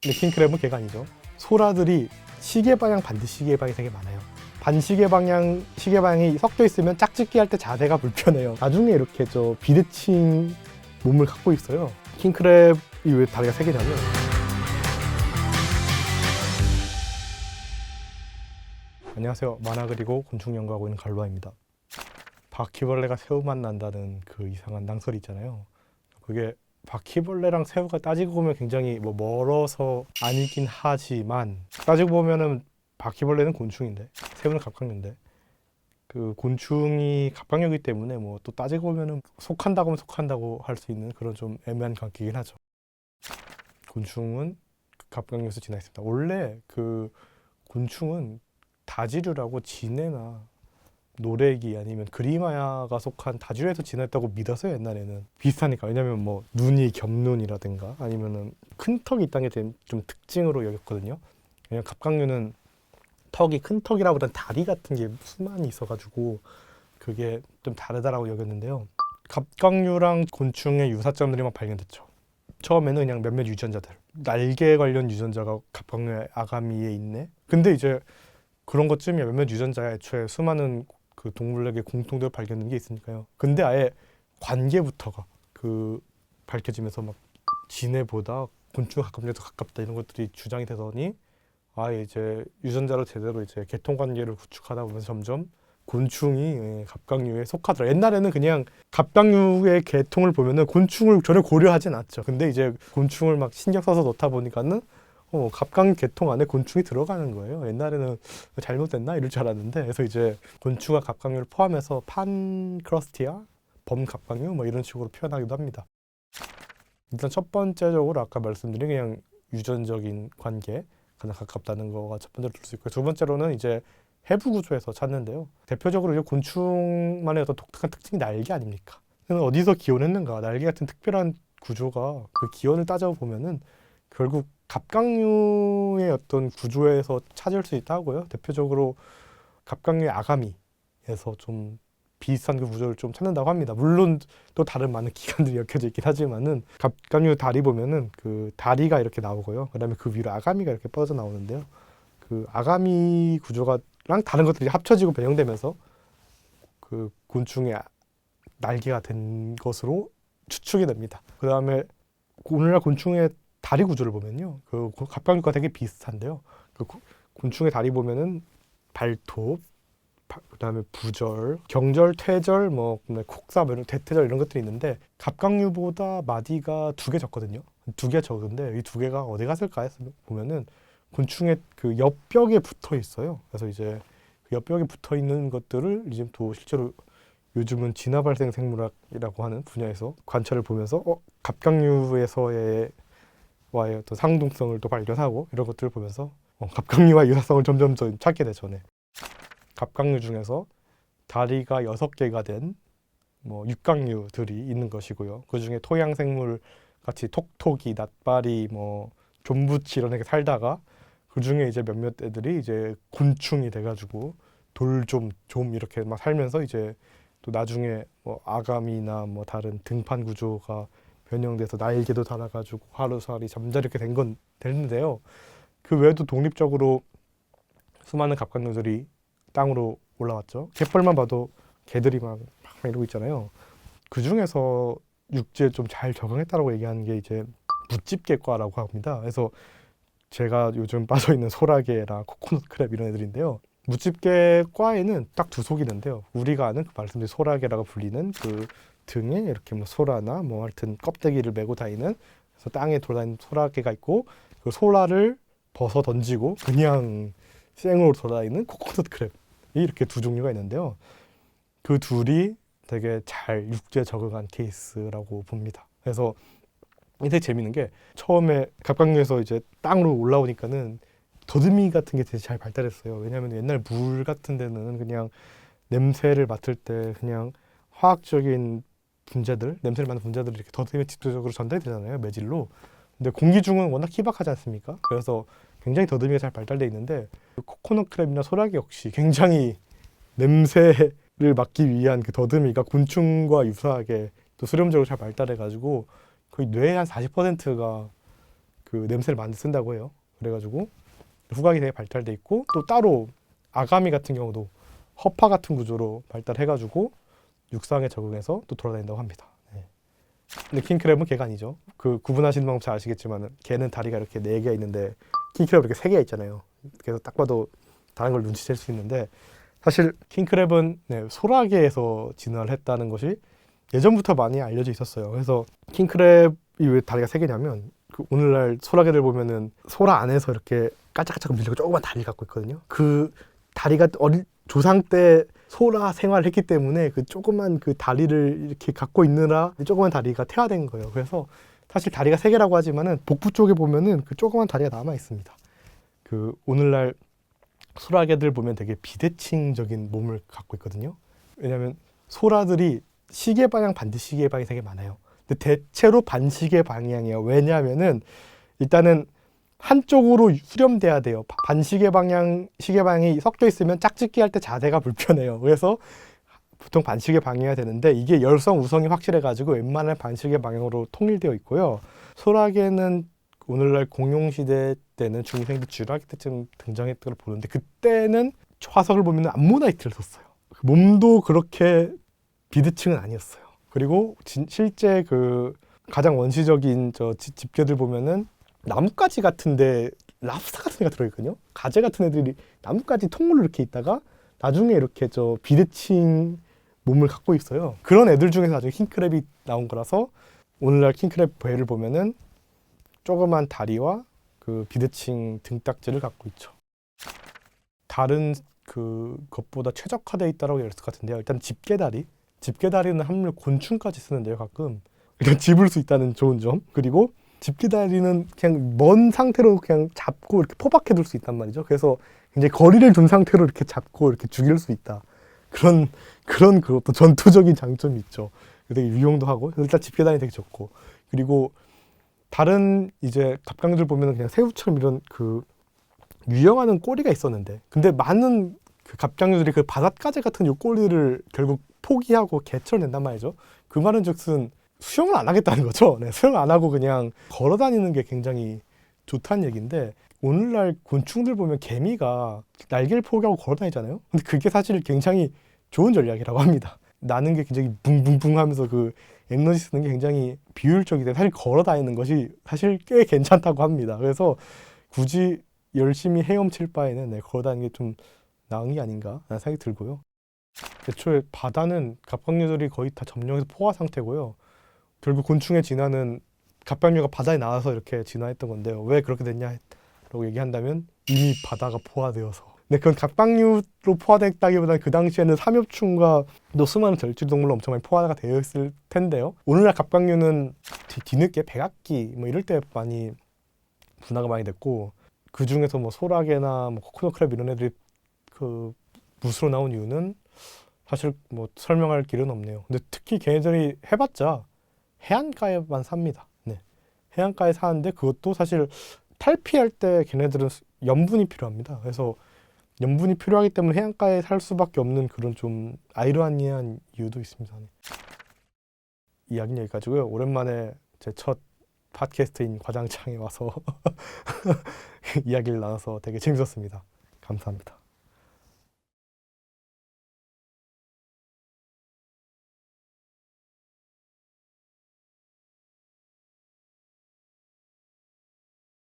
근데 킹크랩은 걔가 아니죠. 소라들이 시계 방향, 반대 시계 방향이 되게 많아요. 반시계 방향, 시계 방향이 섞여 있으면 짝짓기 할 때 자세가 불편해요. 나중에 이렇게 비대칭 몸을 갖고 있어요. 킹크랩이 왜 다리가 3개냐면 안녕하세요. 만화 그리고 곤충 연구하고 있는 갈로아입니다. 바퀴벌레가 새우 맛 난다는 그 이상한 낭설이 있잖아요. 그게 바퀴벌레랑 새우가 따지고 보면 굉장히 멀어서 아니긴 하지만 따지고 보면은 바퀴벌레는 곤충인데 새우는 갑각류인데 그 곤충이 갑각류이기 때문에 또 따지고 보면은 속한다고 하면 속한다고 할 수 있는 그런 좀 애매한 관계이긴 하죠. 곤충은 갑각류에서 진화했습니다. 원래 그 곤충은 다지류라고 지네나 노래기 아니면 그리마야가 속한 다지류에서 진화했다고 믿어서 옛날에는 비슷하니까. 왜냐면 눈이 겹눈이라든가 아니면은 큰 턱이 있다는 게 좀 특징으로 여겼거든요. 왜냐면 갑각류는 턱이 큰 턱이라보다는 다리 같은 게 수많이 있어가지고 그게 좀 다르다라고 여겼는데요. 갑각류랑 곤충의 유사점들이 막 발견됐죠. 처음에는 그냥 몇몇 유전자들, 날개 관련 유전자가 갑각류의 아가미에 있네. 근데 이제 그런 것쯤이야. 몇몇 유전자에 애초에 수많은 그 동물에게 공통되어 발견된 게 있으니까요. 근데 아예 관계부터가 밝혀지면서 막 지네보다 곤충 갑각류에 더 가깝다 이런 것들이 주장이 되더니 아예 이제 유전자로 제대로 이제 개통 관계를 구축하다 보면서 점점 곤충이 갑각류에 속하더라. 옛날에는 그냥 갑각류의 개통을 보면은 곤충을 전혀 고려하진 않죠. 근데 이제 곤충을 막 신경 써서 넣다 보니까는 갑각류 개통 안에 곤충이 들어가는 거예요. 옛날에는 잘못됐나 이럴 줄 알았는데, 그래서 이제 곤충과 갑각류를 포함해서 판크러스티아, 범갑각류 이런 식으로 표현하기도 합니다. 일단 첫 번째적으로 아까 말씀드린 그냥 유전적인 관계 가장 가깝다는 거가 첫 번째로 들 수 있고요. 두 번째로는 이제 해부 구조에서 찾는데요. 대표적으로 이제 곤충만의 어떤 독특한 특징이 날개 아닙니까? 어디서 기원했는가? 날개 같은 특별한 구조가 그 기원을 따져보면은 결국 갑각류의 어떤 구조에서 찾을 수 있다고요. 대표적으로 갑각류의 아가미에서 좀 비슷한 그 구조를 좀 찾는다고 합니다. 물론 또 다른 많은 기관들이 엮여져 있긴 하지만은 갑각류 다리 보면은 그 다리가 이렇게 나오고요. 그다음에 그 위로 아가미가 이렇게 뻗어 나오는데요. 그 아가미 구조가랑 다른 것들이 합쳐지고 변형되면서 그 곤충의 날개가 된 것으로 추측이 됩니다. 그다음에 오늘날 곤충의 다리 구조를 보면요, 그 갑각류과 되게 비슷한데요. 그 곤충의 다리 보면은 발톱, 그다음에 부절, 경절, 퇴절, 콕사, 대퇴절 이런 것들이 있는데 갑각류보다 마디가 2개 적거든요. 2개 적은데 이 2개가 어디 갔을까 해서 보면은 곤충의 그 옆벽에 붙어 있어요. 그래서 이제 그 옆벽에 붙어 있는 것들을 이제 또 실제로 요즘은 진화 발생 생물학이라고 하는 분야에서 관찰을 보면서 갑각류에서의 와의 어떤 상동성을 또 발견하고 이런 것들을 보면서 갑각류와 유사성을 점점 더 찾게 되죠. 네. 갑각류 중에서 다리가 6개가 된 육각류들이 있는 것이고요. 그 중에 토양생물 같이 톡톡이, 낫바리, 존부치 이런 애 살다가 그 중에 이제 몇몇 애들이 이제 곤충이 돼가지고 돌좀 이렇게 막 살면서 이제 또 나중에 아가미나 다른 등판 구조가 변형돼서 날개도 달아가지고 하루살이 잠자리게 된 건 됐는데요. 그 외에도 독립적으로 수많은 갑각류들이 땅으로 올라왔죠. 갯벌만 봐도 개들이 막 이러고 있잖아요. 그 중에서 육지에 좀 잘 적응했다라고 얘기하는 게 이제 묻집개과라고 합니다. 그래서 제가 요즘 빠져 있는 소라게나 코코넛 크랩 이런 애들인데요. 묻집개과에는 딱 2속이 있는데요. 우리가 아는 말씀드린 소라게라고 불리는 그 등에 이렇게 소라나 하여튼 껍데기를 메고 다니는, 그래서 땅에 돌아다니는 소라게가 있고, 그 소라를 벗어 던지고 그냥 생으로 돌아다니는 코코넛 크랩, 이렇게 2 종류가 있는데요. 그 둘이 되게 잘 육지에 적응한 케이스라고 봅니다. 그래서 되게 재밌는 게 처음에 갑각류에서 이제 땅으로 올라오니까는 더듬이 같은 게 되게 잘 발달했어요. 왜냐하면 옛날 물 같은 데는 그냥 냄새를 맡을 때 그냥 화학적인 분자들, 냄새를 맡는 분자들이 이렇게 더듬이에 직접적으로 전달이 되잖아요, 매질로. 근데 공기 중은 워낙 희박하지 않습니까? 그래서 굉장히 더듬이가 잘 발달되어 있는데 코코넛 크랩이나 소라게 역시 굉장히 냄새를 맡기 위한 그 더듬이가 곤충과 유사하게 또 수렴적으로 잘 발달해가지고 거의 뇌의 한 40%가 그 냄새를 많이 쓴다고 해요. 그래가지고 후각이 되게 발달돼 있고 또 따로 아가미 같은 경우도 허파 같은 구조로 발달해가지고 육상에 적응해서 또 돌아다닌다고 합니다. 네. 근데 킹크랩은 걔가 아니죠. 그 구분하시는 방법 잘 아시겠지만 걔는 다리가 이렇게 4개가 있는데 킹크랩은 이렇게 3개가 있잖아요. 그래서 딱 봐도 다른 걸 눈치챌 수 있는데 사실 킹크랩은 네, 소라게에서 진화를 했다는 것이 예전부터 많이 알려져 있었어요. 그래서 킹크랩이 왜 다리가 3개냐면 그 오늘날 소라게들 보면은 소라 안에서 이렇게 깔짝깔짝 밀리고 조그만 다리를 갖고 있거든요. 그 다리가 조상 때 소라 생활을 했기 때문에 그 조그만 그 다리를 이렇게 갖고 있느라 조그만 다리가 퇴화된 거예요. 그래서 사실 다리가 3개라고 하지만은 복부 쪽에 보면은 그 조그만 다리가 남아 있습니다. 그 오늘날 소라게들 보면 되게 비대칭적인 몸을 갖고 있거든요. 왜냐하면 소라들이 시계 방향 반대시계 방향이 되게 많아요. 근데 대체로 반시계 방향이에요. 왜냐하면은 일단은 한쪽으로 수렴돼야 돼요. 반시계 방향, 시계 방향이 섞여 있으면 짝짓기 할 때 자세가 불편해요. 그래서 보통 반시계 방향이어야 되는데 이게 열성 우성이 확실해가지고 웬만한 반시계 방향으로 통일되어 있고요. 소라게는 오늘날 공룡시대 때는 중생대 주라기 때쯤 등장했던 걸 보는데 그때는 화석을 보면 암모나이트를 썼어요. 몸도 그렇게 비대칭은 아니었어요. 그리고 실제 그 가장 원시적인 저 집게들 보면은 나뭇가지 같은데 랍스터 같은 애가 들어있거든요. 가재 같은 애들이 나뭇가지 통으로 이렇게 있다가 나중에 이렇게 저 비대칭 몸을 갖고 있어요. 그런 애들 중에서 나중에 킹크랩이 나온 거라서 오늘날 킹크랩 배를 보면은 조그만 다리와 그 비대칭 등딱지를 갖고 있죠. 다른 그 것보다 최적화되어 있다고 얘기할 수 같은데요. 일단 집게다리는 한물 곤충까지 쓰는데요. 가끔 일단 집을 수 있다는 좋은 점. 그리고 집게다리는 그냥 먼 상태로 그냥 잡고 이렇게 포박해 둘 수 있단 말이죠. 그래서 굉장히 거리를 둔 상태로 이렇게 잡고 이렇게 죽일 수 있다. 그런 그것도 전투적인 장점이 있죠. 되게 유용도 하고 일단 집게다리 되게 좋고 그리고 다른 이제 갑각류들 보면 그냥 새우처럼 이런 그 유영하는 꼬리가 있었는데 근데 많은 그 갑각류들이 그 바닷가재 같은 요 꼬리를 결국 포기하고 개처를 낸단 말이죠. 그 말은즉슨 수영을 안 하겠다는 거죠. 네, 수영을 안 하고 그냥 걸어 다니는 게 굉장히 좋다는 얘기인데 오늘날 곤충들 보면 개미가 날개를 포기하고 걸어 다니잖아요. 근데 그게 사실 굉장히 좋은 전략이라고 합니다. 나는 게 굉장히 붕붕붕 하면서 그 에너지 쓰는 게 굉장히 비효율적이다. 사실 걸어 다니는 것이 사실 꽤 괜찮다고 합니다. 그래서 굳이 열심히 헤엄칠 바에는 네, 걸어 다니는 게 좀 나은 게 아닌가 라는 생각이 들고요. 애초에 바다는 갑각류들이 거의 다 점령해서 포화 상태고요. 결국 곤충의 진화는 갑각류가 바다에 나와서 이렇게 진화했던 건데요. 왜 그렇게 됐냐라고 얘기한다면 이미 바다가 포화되어서. 근데 그건 갑각류로 포화됐다기보다는 그 당시에는 삼엽충과 또 수많은 절지동물로 엄청 많이 포화가 되어 있을 텐데요. 오늘날 갑각류는 뒤늦게 백악기 뭐 이럴 때 많이 분화가 많이 됐고 그 중에서 뭐 소라게나 뭐 코코넛 크랩 이런 애들이 그 무수로 나온 이유는 사실 뭐 설명할 길은 없네요. 근데 특히 걔네들이 해봤자 해안가에만 삽니다. 네. 해안가에 사는데 그것도 사실 탈피할 때 걔네들은 염분이 필요합니다. 그래서 염분이 필요하기 때문에 해안가에 살 수밖에 없는 그런 좀 아이러니한 이유도 있습니다. 네. 이야기는 여기까지고요. 오랜만에 제 첫 팟캐스트인 과장창에 와서 이야기를 나눠서 되게 재밌었습니다. 감사합니다.